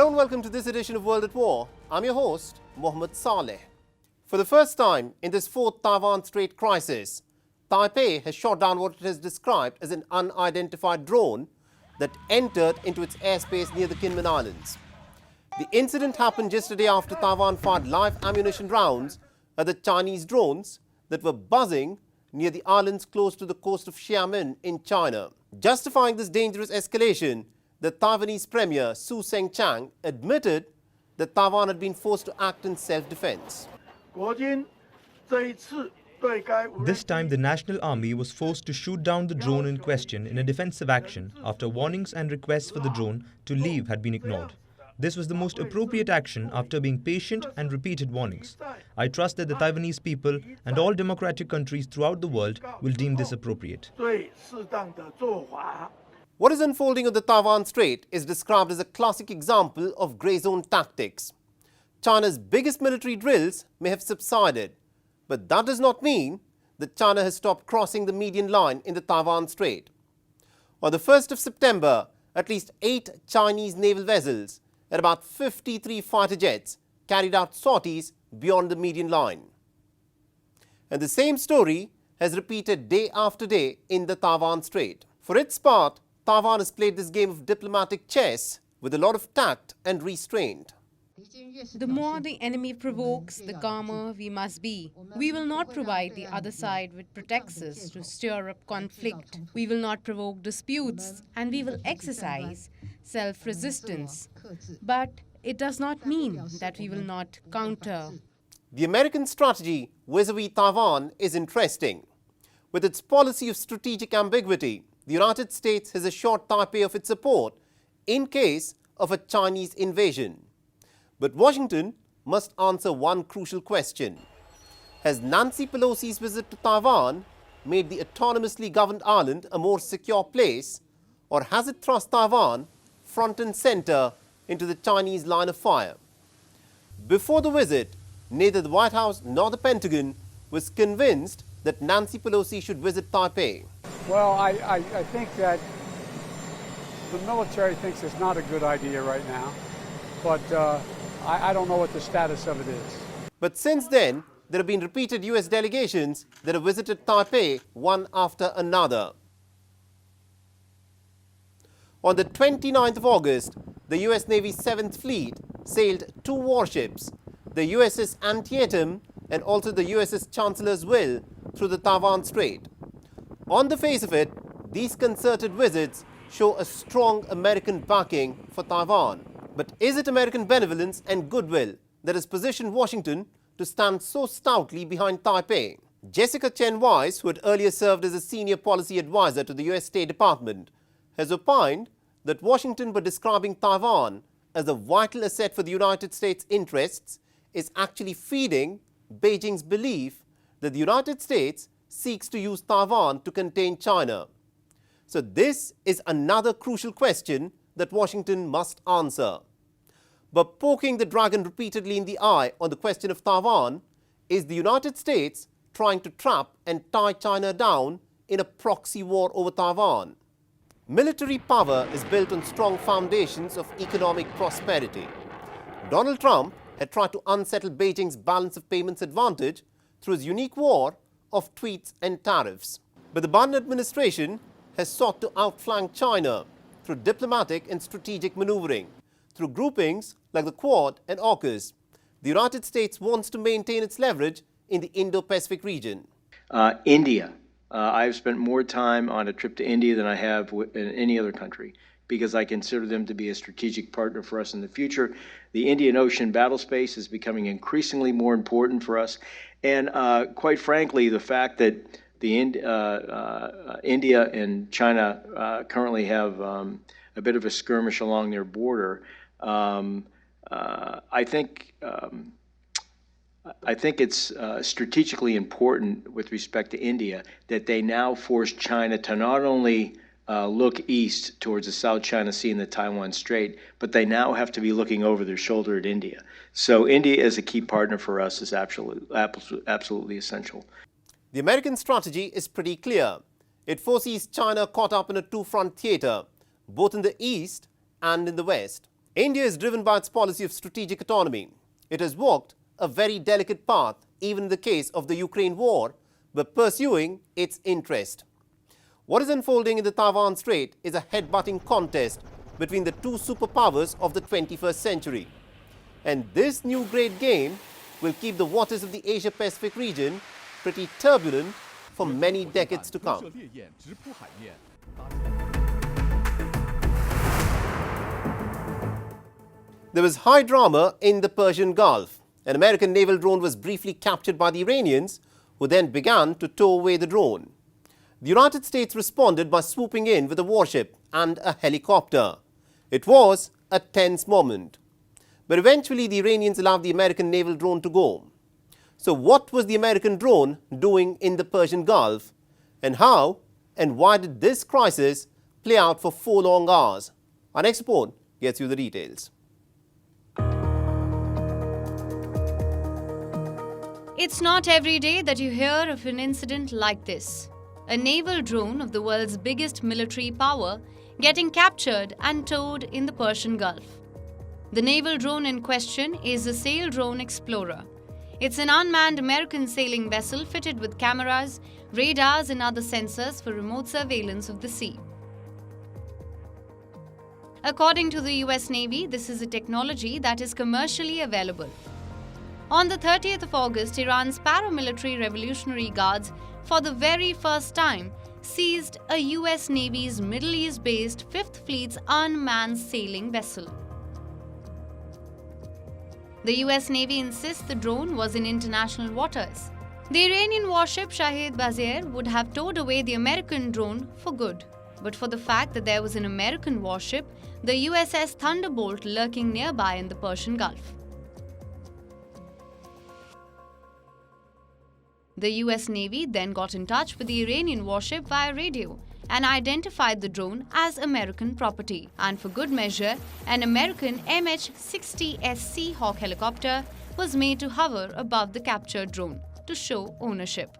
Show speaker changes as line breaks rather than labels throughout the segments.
Hello and welcome to this edition of World at War. I'm your host, Mohammed Saleh. For the first time in this fourth Taiwan Strait crisis, Taipei has shot down what it has described as an unidentified drone that entered into its airspace near the Kinmen Islands. The incident happened just a day after Taiwan fired live ammunition rounds at the Chinese drones that were buzzing near the islands close to the coast of Xiamen in China. Justifying this dangerous escalation, the Taiwanese Premier Su Seng-chang admitted that Taiwan had been forced to act in self-defense.
This time the National Army was forced to shoot down the drone in question in a defensive action after warnings and requests for the drone to leave had been ignored. This was the most appropriate action after being patient and repeated warnings. I trust that the Taiwanese people and all democratic countries throughout the world will deem this appropriate.
What is unfolding on the Taiwan Strait is described as a classic example of grey zone tactics. China's biggest military drills may have subsided, but that does not mean that China has stopped crossing the median line in the Taiwan Strait. On the 1st of September, at least 8 Chinese naval vessels and about 53 fighter jets carried out sorties beyond the median line. And the same story has repeated day after day in the Taiwan Strait. For its part, Taiwan has played this game of diplomatic chess with a lot of tact and restraint.
The more the enemy provokes, the calmer we must be. We will not provide the other side with pretexts to stir up conflict. We will not provoke disputes, and we will exercise self-resistance. But it does not mean that we will not counter.
The American strategy vis-à-vis Taiwan is interesting. With its policy of strategic ambiguity, the United States has assured Taipei of its support in case of a Chinese invasion. But Washington must answer one crucial question. Has Nancy Pelosi's visit to Taiwan made the autonomously governed island a more secure place, or has it thrust Taiwan front and center into the Chinese line of fire? Before the visit, neither the White House nor the Pentagon was convinced that Nancy Pelosi should visit Taipei.
Well, I think that the military thinks it's not a good idea right now, but I don't know what the status of it is.
But since then, there have been repeated U.S. delegations that have visited Taipei one after another. On the 29th of August, the U.S. Navy's 7th Fleet sailed 2 warships, the USS Antietam and also the USS Chancellor's Will, through the Taiwan Strait. On the face of it, these concerted visits show a strong American backing for Taiwan. But is it American benevolence and goodwill that has positioned Washington to stand so stoutly behind Taipei? Jessica Chen Weiss, who had earlier served as a senior policy advisor to the US State Department, has opined that Washington, by describing Taiwan as a vital asset for the United States' interests, is actually feeding Beijing's belief that the United States seeks to use Taiwan to contain China. So this is another crucial question that Washington must answer. But poking the dragon repeatedly in the eye on the question of Taiwan, is the United States trying to trap and tie China down in a proxy war over Taiwan? Military power is built on strong foundations of economic prosperity. Donald Trump had tried to unsettle Beijing's balance of payments advantage through his unique war of tweets and tariffs. But the Biden administration has sought to outflank China through diplomatic and strategic maneuvering. Through groupings like the Quad and AUKUS, the United States wants to maintain its leverage in the Indo-Pacific region.
India. I've spent more time on a trip to India than I have in any other country because I consider them to be a strategic partner for us in the future. The Indian Ocean battle space is becoming increasingly more important for us. And quite frankly, the fact that India and China currently have a bit of a skirmish along their border, I think it's strategically important with respect to India that they now force China to not only look east towards the South China Sea and the Taiwan Strait, but they now have to be looking over their shoulder at India. So India as a key partner for us is absolutely essential.
The American strategy is pretty clear. It foresees China caught up in a two-front theater, both in the east and in the west. India is driven by its policy of strategic autonomy. It has walked a very delicate path, even in the case of the Ukraine war, by pursuing its interest. What is unfolding in the Taiwan Strait is a head-butting contest between the two superpowers of the 21st century. And this new great game will keep the waters of the Asia-Pacific region pretty turbulent for many decades to come. There was high drama in the Persian Gulf. An American naval drone was briefly captured by the Iranians, who then began to tow away the drone. The United States responded by swooping in with a warship and a helicopter. It was a tense moment. But eventually the Iranians allowed the American naval drone to go. So what was the American drone doing in the Persian Gulf? And how and why did this crisis play out for 4 long hours? Our next report gets you the details.
It's not every day that you hear of an incident like this. A naval drone of the world's biggest military power getting captured and towed in the Persian Gulf. The naval drone in question is the Sail Drone Explorer. It's an unmanned American sailing vessel fitted with cameras, radars and other sensors for remote surveillance of the sea. According to the US Navy, this is a technology that is commercially available. On the 30th of August, Iran's paramilitary Revolutionary Guards, for the very first time, seized a US Navy's Middle East-based 5th Fleet's unmanned sailing vessel. The US Navy insists the drone was in international waters. The Iranian warship Shahid Bazair would have towed away the American drone for good. But for the fact that there was an American warship, the USS Thunderbolt, lurking nearby in the Persian Gulf. The US Navy then got in touch with the Iranian warship via radio and identified the drone as American property. And for good measure, an American MH-60S Seahawk helicopter was made to hover above the captured drone to show ownership.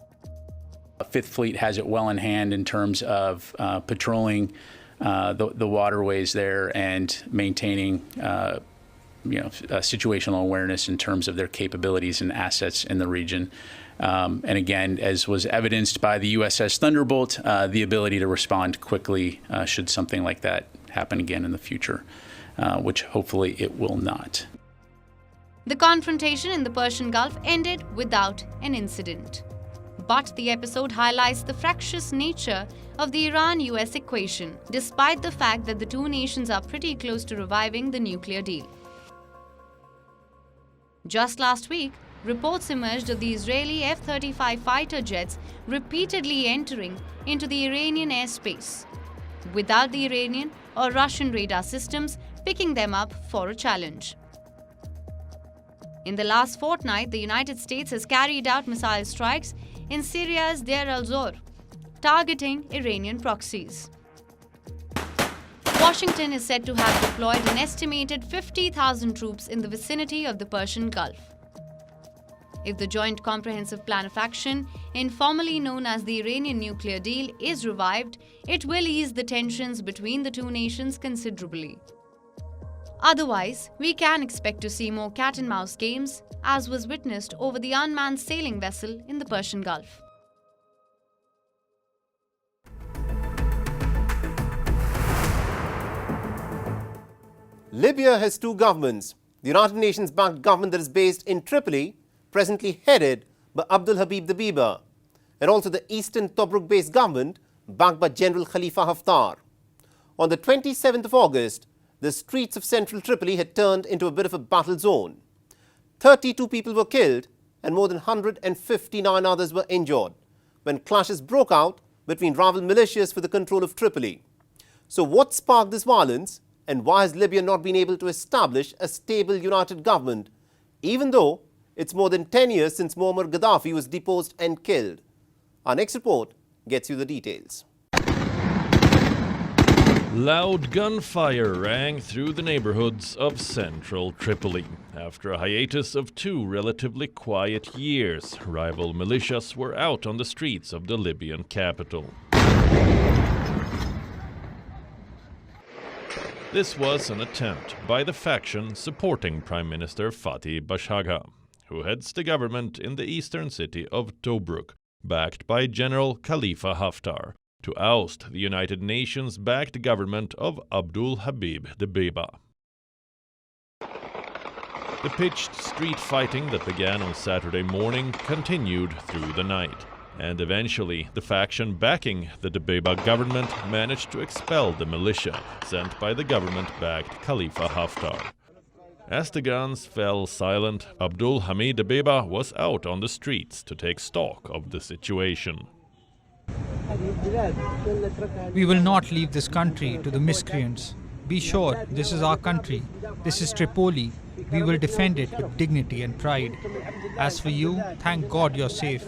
Fifth Fleet has it well in hand in terms of patrolling the waterways there and maintaining situational awareness in terms of their capabilities and assets in the region. And again, as was evidenced by the USS Thunderbolt, the ability to respond quickly should something like that happen again in the future, which hopefully it will not.
The confrontation in the Persian Gulf ended without an incident. But the episode highlights the fractious nature of the Iran-US equation, despite the fact that the two nations are pretty close to reviving the nuclear deal. Just last week, reports emerged of the Israeli F-35 fighter jets repeatedly entering into the Iranian airspace, without the Iranian or Russian radar systems picking them up for a challenge. In the last fortnight, the United States has carried out missile strikes in Syria's Deir al-Zor, targeting Iranian proxies. Washington is said to have deployed an estimated 50,000 troops in the vicinity of the Persian Gulf. If the Joint Comprehensive Plan of Action, informally known as the Iranian nuclear deal, is revived, it will ease the tensions between the two nations considerably. Otherwise, we can expect to see more cat-and-mouse games, as was witnessed over the unmanned sailing vessel in the Persian Gulf.
Libya has two governments. The United Nations-backed government that is based in Tripoli, presently headed by Abdul Habib Dabiba, and also the Eastern Tobruk-based government backed by General Khalifa Haftar. On the 27th of August, the streets of central Tripoli had turned into a bit of a battle zone. 32 people were killed and more than 159 others were injured when clashes broke out between rival militias for the control of Tripoli. So what sparked this violence, and why has Libya not been able to establish a stable united government, even though it's more than 10 years since Muammar Gaddafi was deposed and killed? Our next report gets you the details.
Loud gunfire rang through the neighborhoods of central Tripoli. After a hiatus of 2 relatively quiet years, rival militias were out on the streets of the Libyan capital. This was an attempt by the faction supporting Prime Minister Fatih Bashagha, who heads the government in the eastern city of Tobruk, backed by General Khalifa Haftar, to oust the United Nations-backed government of Abdul Habib Dbeiba. The pitched street fighting that began on Saturday morning continued through the night, and eventually the faction backing the Dbeiba government managed to expel the militia sent by the government-backed Khalifa Haftar. As the guns fell silent, Abdul Hamid Dbeiba was out on the streets to take stock of the situation.
We will not leave this country to the miscreants. Be sure, this is our country. This is Tripoli. We will defend it with dignity and pride. As for you, thank God you're safe.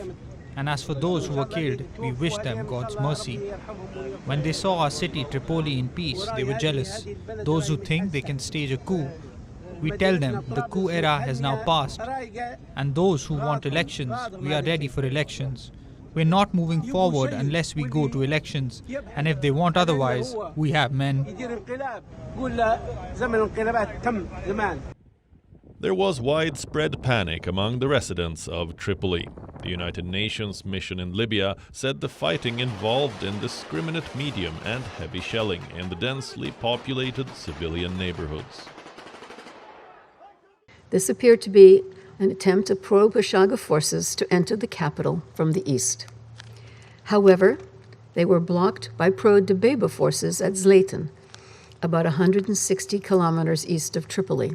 And as for those who were killed, we wish them God's mercy. When they saw our city Tripoli in peace, they were jealous. Those who think they can stage a coup, we tell them the coup era has now passed. And those who want elections, we are ready for elections. We're not moving forward unless we go to elections. And if they want otherwise, we have men.
There was widespread panic among the residents of Tripoli. The United Nations mission in Libya said the fighting involved indiscriminate medium and heavy shelling in the densely populated civilian neighborhoods.
This appeared to be an attempt of pro-Bashagha forces to enter the capital from the east. However, they were blocked by pro-Dbeiba forces at Zlatan, about 160 kilometers east of Tripoli,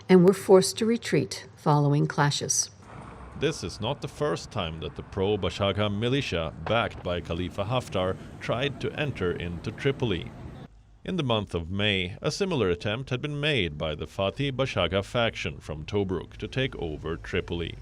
and were forced to retreat following clashes.
This is not the first time that the pro-Bashagha militia, backed by Khalifa Haftar, tried to enter into Tripoli. In the month of May, a similar attempt had been made by the Fatih Bashagha faction from Tobruk to take over Tripoli.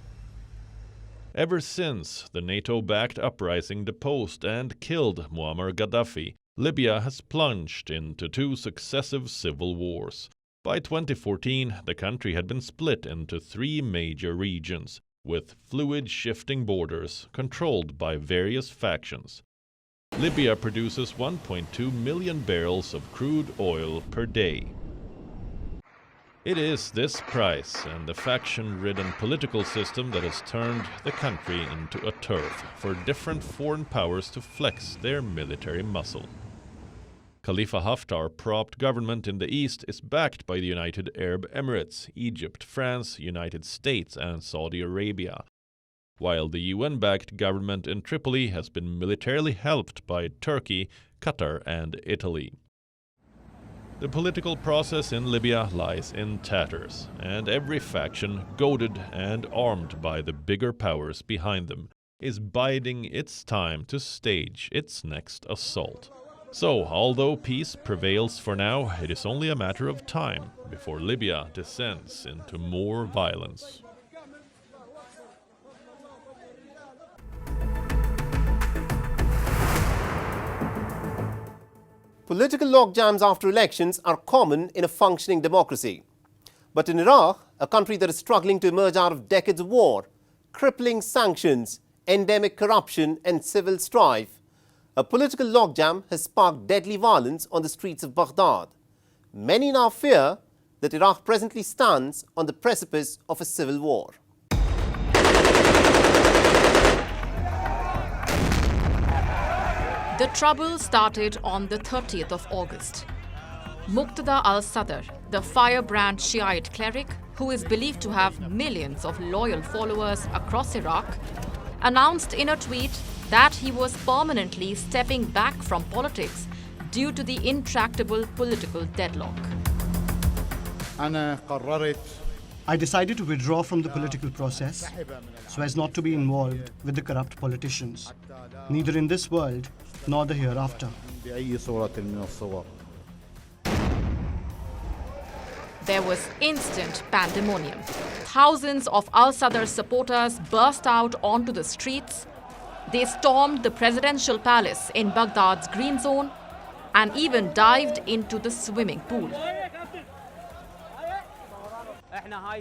Ever since the NATO-backed uprising deposed and killed Muammar Gaddafi, Libya has plunged into two successive civil wars. By 2014, the country had been split into three major regions, with fluid shifting borders controlled by various factions. Libya produces 1.2 million barrels of crude oil per day. It is this price and the faction-ridden political system that has turned the country into a turf for different foreign powers to flex their military muscle. Khalifa Haftar-propped government in the east is backed by the United Arab Emirates, Egypt, France, United States, and Saudi Arabia, while the UN-backed government in Tripoli has been militarily helped by Turkey, Qatar, and Italy. The political process in Libya lies in tatters, and every faction, goaded and armed by the bigger powers behind them, is biding its time to stage its next assault. So, although peace prevails for now, it is only a matter of time before Libya descends into more violence.
Political logjams after elections are common in a functioning democracy. But in Iraq, a country that is struggling to emerge out of decades of war, crippling sanctions, endemic corruption and civil strife, a political logjam has sparked deadly violence on the streets of Baghdad. Many now fear that Iraq presently stands on the precipice of a civil war.
The trouble started on the 30th of August. Muqtada al-Sadr, the firebrand Shiite cleric who is believed to have millions of loyal followers across Iraq, announced in a tweet that he was permanently stepping back from politics due to the intractable political deadlock.
I decided to withdraw from the political process so as not to be involved with the corrupt politicians, neither in this world nor the hereafter.
There was instant pandemonium. Thousands of al-Sadr supporters burst out onto the streets. They stormed the presidential palace in Baghdad's Green Zone and even dived into the swimming pool.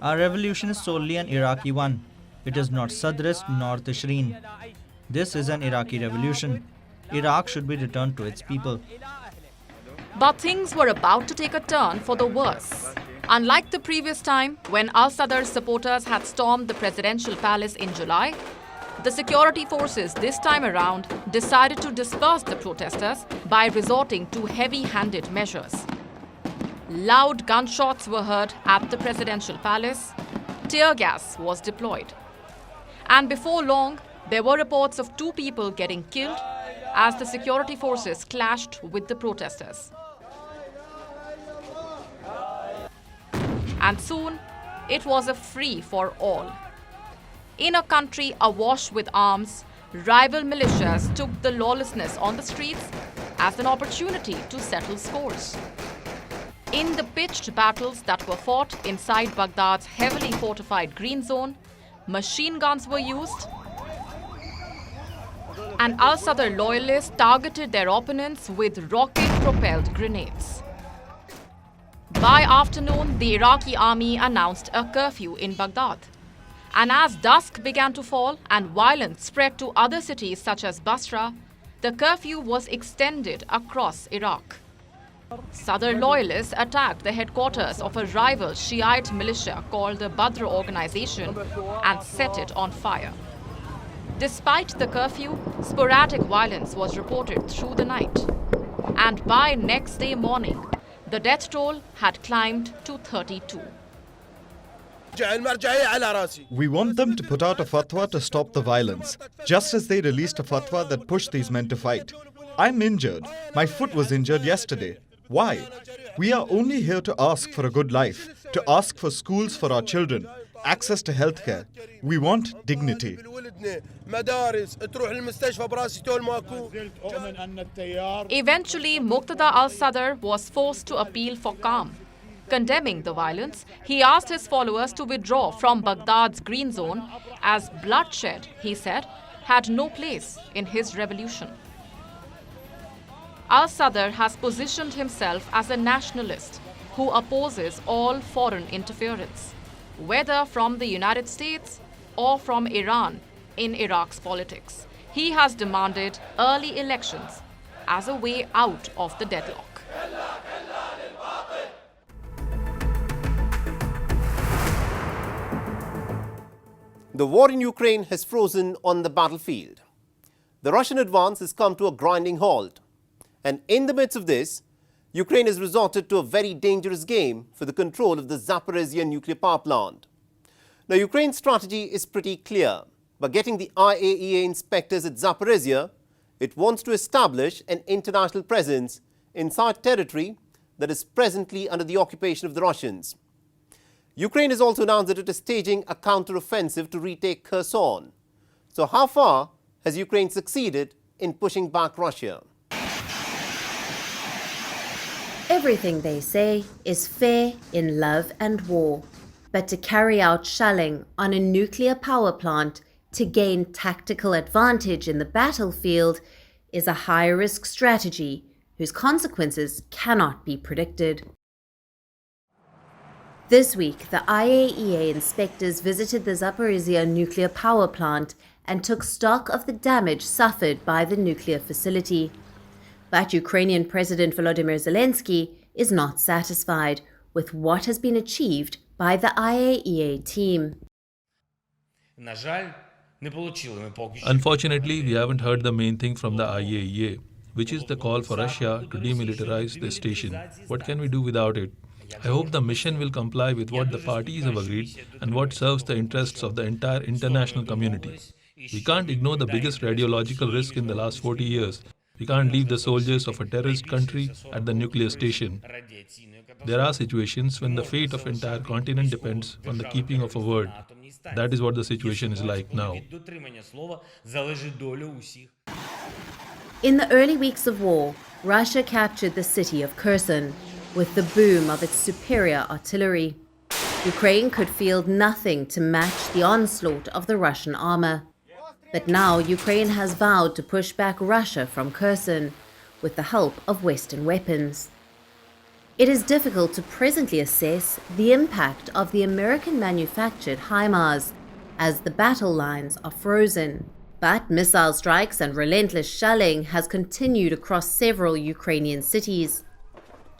Our revolution is solely an Iraqi one. It is not Sadrist nor Tishreen. This is an Iraqi revolution. Iraq should be returned to its people.
But things were about to take a turn for the worse. Unlike the previous time, when al-Sadr's supporters had stormed the presidential palace in July, the security forces this time around decided to disperse the protesters by resorting to heavy-handed measures. Loud gunshots were heard at the presidential palace. Tear gas was deployed. And before long, there were reports of 2 people getting killed as the security forces clashed with the protesters. And soon, it was a free-for-all. In a country awash with arms, rival militias took the lawlessness on the streets as an opportunity to settle scores. In the pitched battles that were fought inside Baghdad's heavily fortified green zone, machine guns were used, and al-Sadr loyalists targeted their opponents with rocket-propelled grenades. By afternoon, the Iraqi army announced a curfew in Baghdad. And as dusk began to fall and violence spread to other cities such as Basra, the curfew was extended across Iraq. Sadr loyalists attacked the headquarters of a rival Shiite militia called the Badr organization and set it on fire. Despite the curfew, sporadic violence was reported through the night. And by next day morning, the death toll had climbed to 32.
We want them to put out a fatwa to stop the violence, just as they released a fatwa that pushed these men to fight. I'm injured. My foot was injured yesterday. Why? We are only here to ask for a good life, to ask for schools for our children, access to healthcare. We want dignity.
Eventually, Muqtada al-Sadr was forced to appeal for calm. Condemning the violence, he asked his followers to withdraw from Baghdad's green zone as bloodshed, he said, had no place in his revolution. Al-Sadr has positioned himself as a nationalist who opposes all foreign interference, whether from the United States or from Iran in Iraq's politics. He has demanded early elections as a way out of the deadlock.
The war in Ukraine has frozen on the battlefield. The Russian advance has come to a grinding halt. And in the midst of this, Ukraine has resorted to a very dangerous game for the control of the Zaporizhzhia nuclear power plant. Now, Ukraine's strategy is pretty clear. By getting the IAEA inspectors at Zaporizhzhia, it wants to establish an international presence inside territory that is presently under the occupation of the Russians. Ukraine has also announced that it is staging a counter-offensive to retake Kherson. So how far has Ukraine succeeded in pushing back Russia?
Everything, they say, is fair in love and war. But to carry out shelling on a nuclear power plant to gain tactical advantage in the battlefield is a high-risk strategy whose consequences cannot be predicted. This week, the IAEA inspectors visited the Zaporizhzhia nuclear power plant and took stock of the damage suffered by the nuclear facility. But Ukrainian President Volodymyr Zelensky is not satisfied with what has been achieved by the IAEA team.
Unfortunately, we haven't heard the main thing from the IAEA, which is the call for Russia to demilitarize the station. What can we do without it? I hope the mission will comply with what the parties have agreed and what serves the interests of the entire international community. We can't ignore the biggest radiological risk in the last 40 years. We can't leave the soldiers of a terrorist country at the nuclear station. There are situations when the fate of an entire continent depends on the keeping of a word. That is what the situation is like now.
In the early weeks of war, Russia captured the city of Kherson with the boom of its superior artillery. Ukraine could field nothing to match the onslaught of the Russian armor. But now Ukraine has vowed to push back Russia from Kherson with the help of Western weapons. It is difficult to presently assess the impact of the American-manufactured HIMARS as the battle lines are frozen. But missile strikes and relentless shelling has continued across several Ukrainian cities.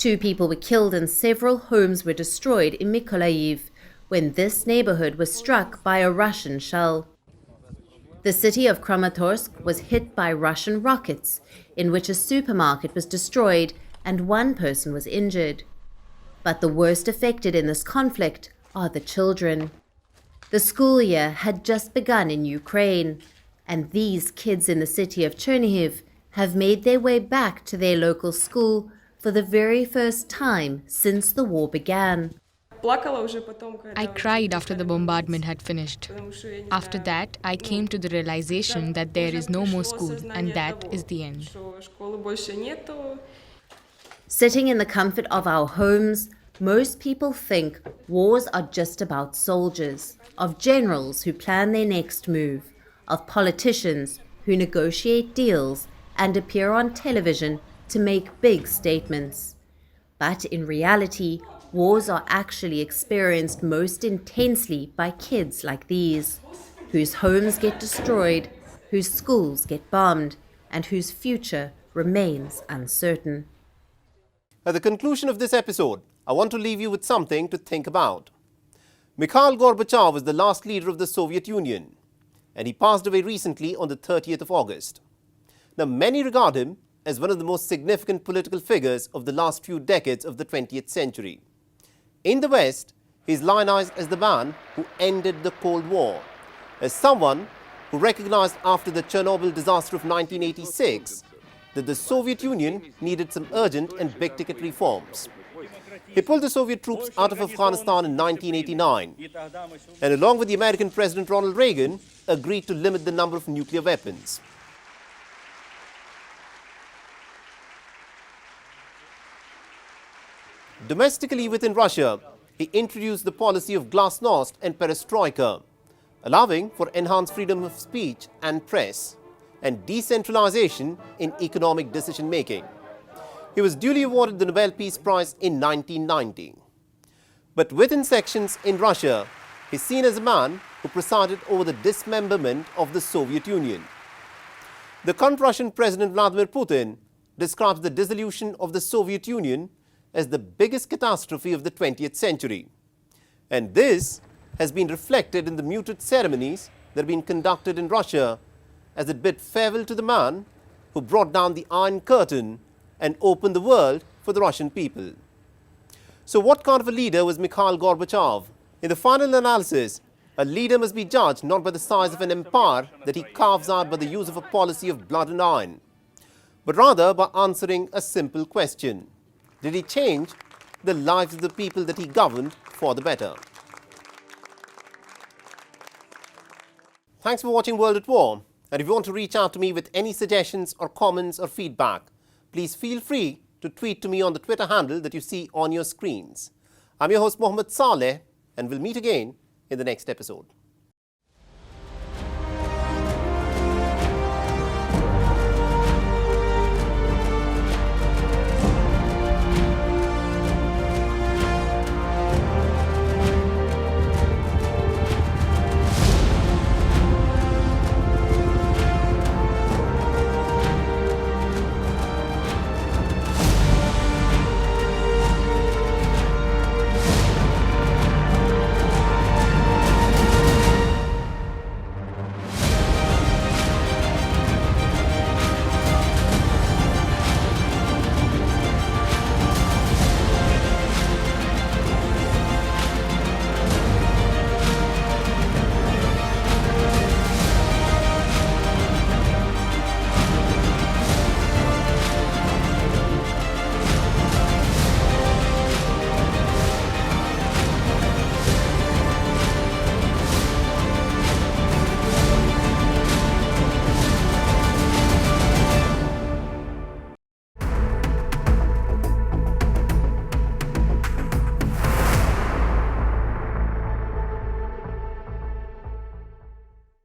2 people were killed and several homes were destroyed in Mykolaiv when this neighborhood was struck by a Russian shell. The city of Kramatorsk was hit by Russian rockets, in which a supermarket was destroyed and 1 person was injured. But the worst affected in this conflict are the children. The school year had just begun in Ukraine, and these kids in the city of Chernihiv have made their way back to their local school for the very first time since the war began.
I cried after the bombardment had finished. After that, I came to the realization that there is no more school, and that is the end.
Sitting in the comfort of our homes, most people think wars are just about soldiers, of generals who plan their next move, of politicians who negotiate deals and appear on television to make big statements. But in reality, wars are actually experienced most intensely by kids like these, whose homes get destroyed, whose schools get bombed, and whose future remains uncertain.
At the conclusion of this episode, I want to leave you with something to think about. Mikhail Gorbachev was the last leader of the Soviet Union, and he passed away recently on the 30th of August. Now, many regard him as one of the most significant political figures of the last few decades of the 20th century. In the West, he is lionized as the man who ended the Cold War, as someone who recognized after the Chernobyl disaster of 1986 that the Soviet Union needed some urgent and big-ticket reforms. He pulled the Soviet troops out of Afghanistan in 1989, and along with the American President Ronald Reagan, agreed to limit the number of nuclear weapons. Domestically within Russia, he introduced the policy of glasnost and perestroika, allowing for enhanced freedom of speech and press, and decentralization in economic decision-making. He was duly awarded the Nobel Peace Prize in 1990. But within sections in Russia, he's seen as a man who presided over the dismemberment of the Soviet Union. The current Russian President Vladimir Putin describes the dissolution of the Soviet Union as the biggest catastrophe of the 20th century. And this has been reflected in the muted ceremonies that have been conducted in Russia as it bid farewell to the man who brought down the Iron Curtain and opened the world for the Russian people. So what kind of a leader was Mikhail Gorbachev? In the final analysis, a leader must be judged not by the size of an empire that he carves out by the use of a policy of blood and iron, but rather by answering a simple question. Did he change the lives of the people that he governed for the better? Thanks for watching World at War. And if you want to reach out to me with any suggestions or comments or feedback, please feel free to tweet to me on the Twitter handle that you see on your screens. I'm your host Mohammed Saleh, and we'll meet again in the next episode.